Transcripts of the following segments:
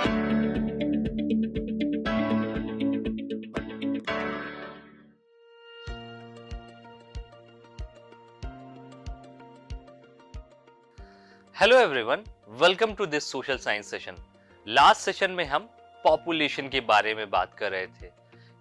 Hello everyone, welcome to this social science session. Last session में हम population के बारे में बात कर रहे थे।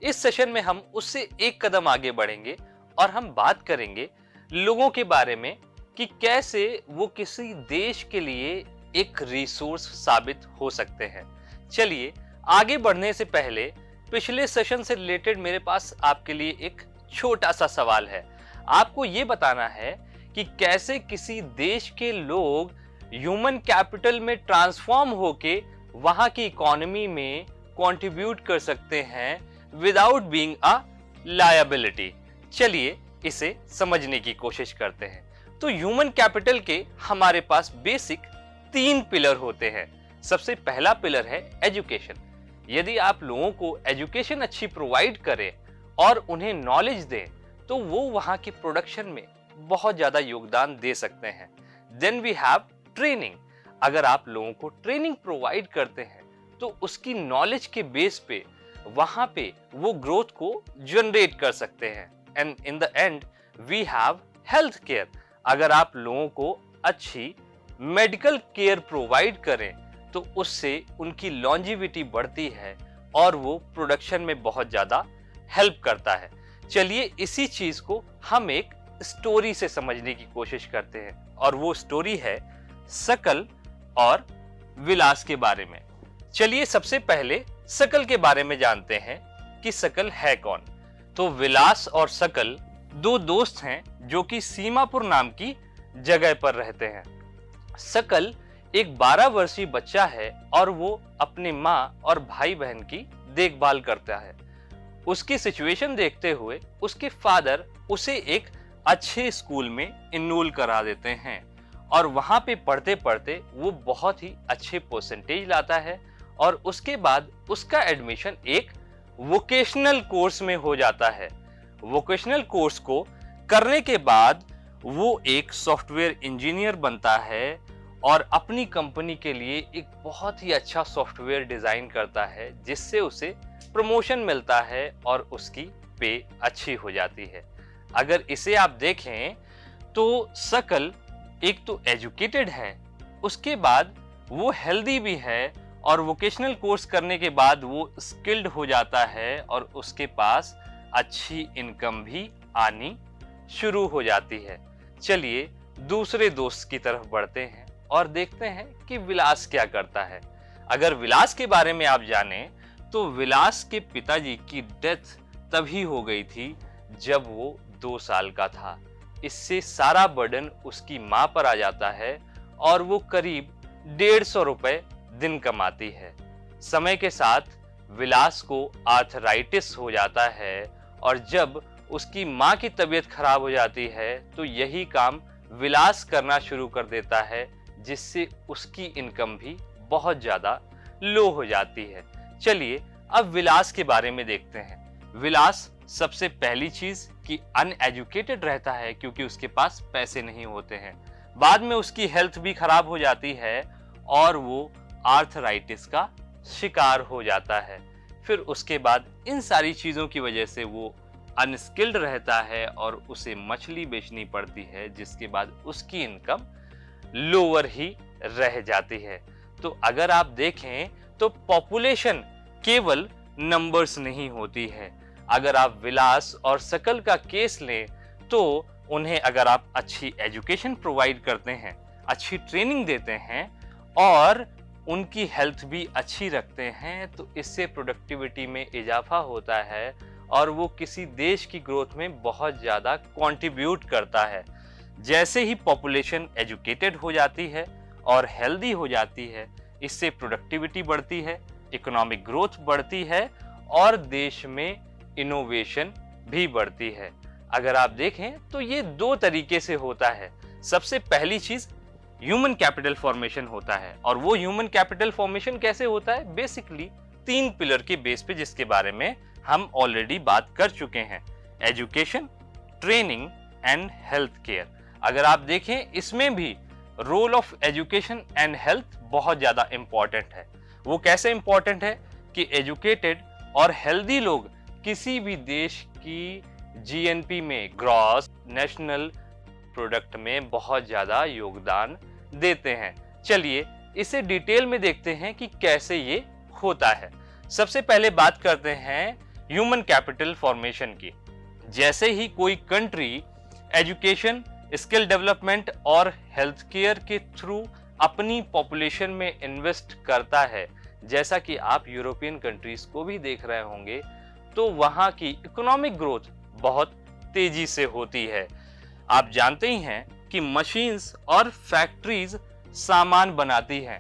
इस सेशन में हम उससे एक कदम आगे बढ़ेंगे और हम बात करेंगे लोगों के बारे में कि कैसे वो किसी देश के लिए एक रिसोर्स साबित हो सकते हैं। चलिए आगे बढ़ने से पहले पिछले सेशन से रिलेटेड मेरे पास आपके लिए एक छोटा सा सवाल है। आपको ये बताना है कि कैसे किसी देश के लोग ह्यूमन कैपिटल में ट्रांसफॉर्म होके वहां की इकोनॉमी में कंट्रीब्यूट कर सकते हैं विदाउट बीइंग अ लायबिलिटी। चलिए इसे समझने की कोशिश करते हैं। तो ह्यूमन कैपिटल के हमारे पास बेसिक 3 पिलर होते हैं। सबसे पहला पिलर है एजुकेशन। यदि आप लोगों को एजुकेशन अच्छी प्रोवाइड करें और उन्हें नॉलेज दें तो वो वहां की प्रोडक्शन में बहुत ज्यादा योगदान दे सकते हैं। Then we have training. अगर आप लोगों को ट्रेनिंग प्रोवाइड करते हैं तो उसकी नॉलेज के बेस पे वहां पे वो ग्रोथ को जनरेट कर सकते हैं। And in the end we have health care. अगर आप लोगों को अच्छी मेडिकल केयर प्रोवाइड करें तो उससे उनकी लॉन्जिविटी बढ़ती है और वो प्रोडक्शन में बहुत ज्यादा हेल्प करता है। चलिए इसी चीज को हम एक स्टोरी से समझने की कोशिश करते हैं और वो स्टोरी है सकल और विलास के बारे में। चलिए सबसे पहले सकल के बारे में जानते हैं कि सकल है कौन। तो विलास और सकल 2 दोस्त हैं जो कि सीमापुर नाम की जगह पर रहते हैं। सकल एक 12 वर्षीय बच्चा है और वो अपने माँ और भाई बहन की देखभाल करता है। उसकी सिचुएशन देखते हुए उसके फादर उसे एक अच्छे स्कूल में इनरोल करा देते हैं और वहां पे पढ़ते पढ़ते वो बहुत ही अच्छे परसेंटेज लाता है और उसके बाद उसका एडमिशन एक वोकेशनल कोर्स में हो जाता है। वोकेशनल कोर्स को करने के बाद वो एक सॉफ्टवेयर इंजीनियर बनता है और अपनी कंपनी के लिए एक बहुत ही अच्छा सॉफ्टवेयर डिजाइन करता है जिससे उसे प्रमोशन मिलता है और उसकी पे अच्छी हो जाती है। अगर इसे आप देखें तो सकल एक तो एजुकेटेड है, उसके बाद वो हेल्दी भी है और वोकेशनल कोर्स करने के बाद वो स्किल्ड हो जाता है और उसके पास अच्छी इनकम भी आनी शुरू हो जाती है। चलिए दूसरे दोस्त की तरफ बढ़ते हैं और देखते हैं कि विलास क्या करता है। अगर विलास के बारे में आप जानें तो विलास के पिताजी की डेथ तभी हो गई थी जब वो 2 साल का था। इससे सारा बर्डन उसकी मां पर आ जाता है और वो करीब 150 रुपए दिन कमाती है। समय के साथ विलास को आर्थराइटिस हो जाता है और जब उसकी मां की तबीयत खराब हो जाती है तो यही काम विलास करना शुरू कर देता है जिससे उसकी इनकम भी बहुत ज्यादा लो हो जाती है। चलिए अब विलास के बारे में देखते हैं। विलास सबसे पहली चीज कि अनएजुकेटेड रहता है क्योंकि उसके पास पैसे नहीं होते हैं। बाद में उसकी हेल्थ भी खराब हो जाती है और वो आर्थराइटिस का शिकार हो जाता है। फिर उसके बाद इन सारी चीजों की वजह से वो अनस्किल्ड रहता है और उसे मछली बेचनी पड़ती है जिसके बाद उसकी इनकम लोअर ही रह जाती है। तो अगर आप देखें तो पॉपुलेशन केवल नंबर्स नहीं होती है। अगर आप विलास और सकल का केस लें तो उन्हें अगर आप अच्छी एजुकेशन प्रोवाइड करते हैं, अच्छी ट्रेनिंग देते हैं और उनकी हेल्थ भी अच्छी रखते हैं तो इससे प्रोडक्टिविटी में इजाफा होता है और वो किसी देश की ग्रोथ में बहुत ज़्यादा कंट्रीब्यूट करता है। जैसे ही पॉपुलेशन एजुकेटेड हो जाती है और हेल्दी हो जाती है, इससे प्रोडक्टिविटी बढ़ती है, इकोनॉमिक ग्रोथ बढ़ती है और देश में इनोवेशन भी बढ़ती है। अगर आप देखें तो ये 2 तरीके से होता है। सबसे पहली चीज ह्यूमन कैपिटल फॉर्मेशन होता है और वो ह्यूमन कैपिटल फॉर्मेशन कैसे होता है, बेसिकली 3 पिलर के बेस पे जिसके बारे में हम ऑलरेडी बात कर चुके हैं, education, training and health care. अगर आप देखें इसमें भी role of education and health बहुत ज्यादा इंपॉर्टेंट है। वो कैसे इंपॉर्टेंट है कि एजुकेटेड और हेल्दी लोग किसी भी देश की जीएनपी में, ग्रॉस नेशनल प्रोडक्ट में बहुत ज्यादा योगदान देते हैं। चलिए इसे डिटेल में देखते हैं कि कैसे ये होता है। सबसे पहले बात करते हैं ह्यूमन कैपिटल फॉर्मेशन की। जैसे ही कोई कंट्री एजुकेशन, स्किल डेवलपमेंट और हेल्थ केयर के थ्रू अपनी पॉपुलेशन में इन्वेस्ट करता है, जैसा कि आप यूरोपियन कंट्रीज को भी देख रहे होंगे, तो वहां की इकोनॉमिक ग्रोथ बहुत तेजी से होती है। आप जानते ही हैं कि मशीन्स और फैक्ट्रीज सामान बनाती हैं,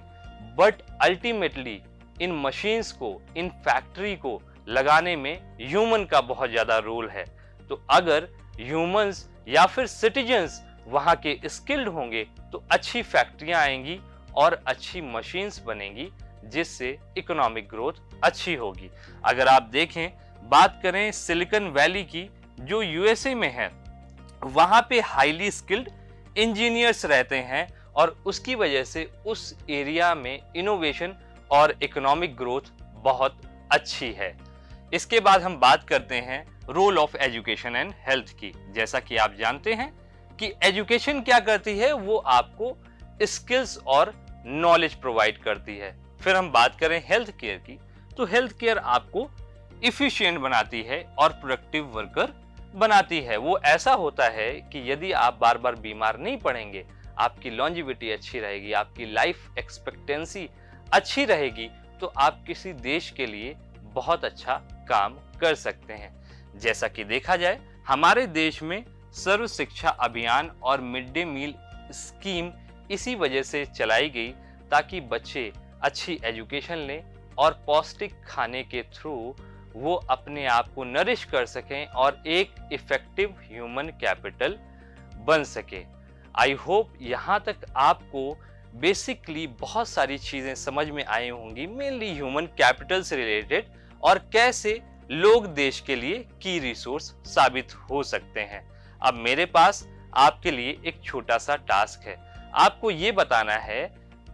बट अल्टीमेटली इन मशीन्स को, इन फैक्ट्री को लगाने में ह्यूमन का बहुत ज्यादा रोल है। तो अगर ह्यूमंस या फिर सिटीजन्स वहां के स्किल्ड होंगे तो अच्छी फैक्ट्रियां आएंगी और अच्छी मशीन्स बनेंगी, जिससे इकोनॉमिक ग्रोथ अच्छी होगी। अगर आप देखें, बात करें सिलिकॉन वैली की जो यूएसए में है, वहां पे हाईली स्किल्ड इंजीनियर्स रहते हैं और उसकी वजह से उस एरिया में इनोवेशन और इकोनॉमिक ग्रोथ बहुत अच्छी है। इसके बाद हम बात करते हैं role of education and health की। जैसा कि आप जानते हैं कि एजुकेशन क्या करती है, वो आपको स्किल्स और नॉलेज प्रोवाइड करती है। फिर हम बात करें हेल्थ केयर की, तो हेल्थ केयर आपको इफिशिएंट बनाती है और प्रोडक्टिव वर्कर बनाती है। वो ऐसा होता है कि यदि आप बार बार बीमार नहीं पड़ेंगे, आपकी लॉन्जिविटी अच्छी रहेगी, आपकी लाइफ एक्सपेक्टेंसी अच्छी रहेगी, तो आप किसी देश के लिए बहुत अच्छा काम कर सकते हैं। जैसा कि देखा जाए, हमारे देश में सर्व शिक्षा अभियान और मिड डे मील स्कीम इसी वजह से चलाई गई ताकि बच्चे अच्छी एजुकेशन लें और पौष्टिक खाने के थ्रू वो अपने आप को नरिश कर सकें और एक इफेक्टिव ह्यूमन कैपिटल बन सके। आई होप यहाँ तक आपको बेसिकली बहुत सारी चीजें समझ में आई होंगी, मेनली ह्यूमन कैपिटल से रिलेटेड, और कैसे लोग देश के लिए की रिसोर्स साबित हो सकते हैं। अब मेरे पास आपके लिए एक छोटा सा टास्क है। आपको ये बताना है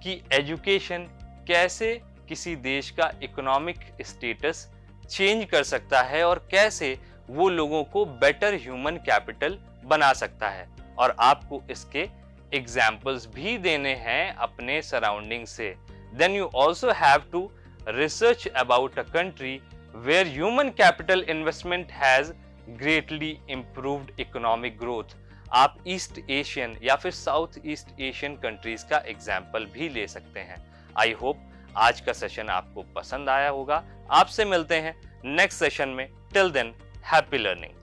कि एजुकेशन कैसे किसी देश का इकोनॉमिक स्टेटस चेंज कर सकता है और कैसे वो लोगों को बेटर ह्यूमन कैपिटल बना सकता है। और आपको इसके एग्जाम्पल्स भी देने हैं अपने सराउंडिंग से। Then you also have to research about a country where human capital investment has greatly improved economic growth. आप ईस्ट एशियन या फिर साउथ ईस्ट एशियन कंट्रीज का एग्जाम्पल भी ले सकते हैं। आई होप आज का सेशन आपको पसंद आया होगा। आपसे मिलते हैं नेक्स्ट सेशन में। Till then, happy learning.